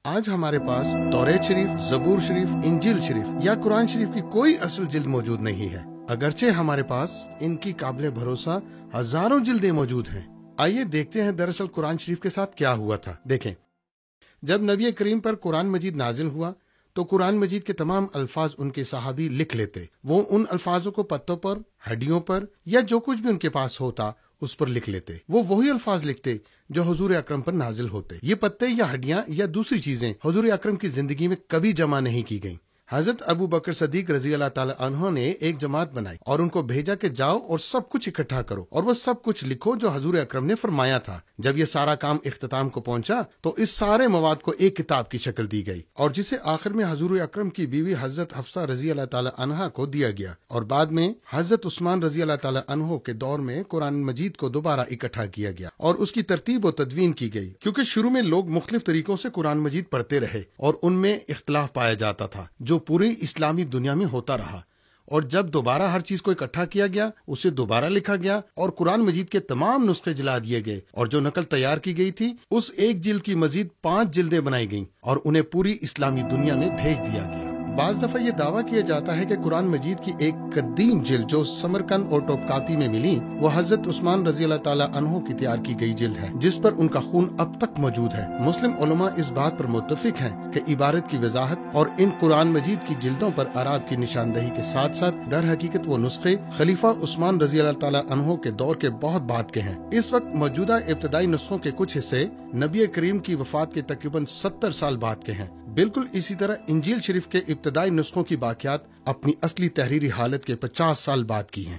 آج ہمارے پاس توریت شریف، زبور شریف، انجیل شریف یا قرآن شریف کی کوئی اصل جلد موجود نہیں ہے، اگرچہ ہمارے پاس ان کی قابل بھروسہ ہزاروں جلدیں موجود ہیں۔ آئیے دیکھتے ہیں دراصل قرآن شریف کے ساتھ کیا ہوا تھا۔ دیکھیں، جب نبی کریم پر قرآن مجید نازل ہوا تو قرآن مجید کے تمام الفاظ ان کے صحابی لکھ لیتے۔ وہ ان الفاظوں کو پتوں پر، ہڈیوں پر یا جو کچھ بھی ان کے پاس ہوتا اس پر لکھ لیتے۔ وہ وہی الفاظ لکھتے جو حضور اکرم پر نازل ہوتے۔ یہ پتے یا ہڈیاں یا دوسری چیزیں حضور اکرم کی زندگی میں کبھی جمع نہیں کی گئیں۔ حضرت ابو بکر صدیق رضی اللہ تعالی عنہ نے ایک جماعت بنائی اور ان کو بھیجا کہ جاؤ اور سب کچھ اکٹھا کرو اور وہ سب کچھ لکھو جو حضور اکرم نے فرمایا تھا۔ جب یہ سارا کام اختتام کو پہنچا تو اس سارے مواد کو ایک کتاب کی شکل دی گئی اور جسے آخر میں حضور اکرم کی بیوی حضرت حفصہ رضی اللہ تعالی عنہا کو دیا گیا، اور بعد میں حضرت عثمان رضی اللہ تعالی عنہ کے دور میں قرآن مجید کو دوبارہ اکٹھا کیا گیا اور اس کی ترتیب و تدوین کی گئی، کیونکہ شروع میں لوگ مختلف طریقوں سے قرآن مجید پڑھتے رہے اور ان میں اختلاف پایا جاتا تھا جو پوری اسلامی دنیا میں ہوتا رہا، اور جب دوبارہ ہر چیز کو اکٹھا کیا گیا، اسے دوبارہ لکھا گیا اور قرآن مجید کے تمام نسخے جلا دیے گئے، اور جو نقل تیار کی گئی تھی اس ایک جلد کی مزید 5 جلدیں بنائی گئیں اور انہیں پوری اسلامی دنیا میں بھیج دیا گیا۔ بعض دفعہ یہ دعویٰ کیا جاتا ہے کہ قرآن مجید کی ایک قدیم جلد جو سمرقند اور ٹوپ کاپی میں ملی وہ حضرت عثمان رضی اللہ تعالی عنہ کی تیار کی گئی جلد ہے، جس پر ان کا خون اب تک موجود ہے۔ مسلم علماء اس بات پر متفق ہیں کہ عبارت کی وضاحت اور ان قرآن مجید کی جلدوں پر اعراب کی نشاندہی کے ساتھ ساتھ در حقیقت وہ نسخے خلیفہ عثمان رضی اللہ تعالی عنہ کے دور کے بہت بعد کے ہیں۔ اس وقت موجودہ ابتدائی نسخوں کے کچھ حصے نبی کریم کی وفات کے تقریباً 70 سال بعد کے ہیں۔ بالکل اسی طرح انجیل شریف کے ابتدائی نسخوں کی باقیات اپنی اصلی تحریری حالت کے 50 سال بعد کی ہیں۔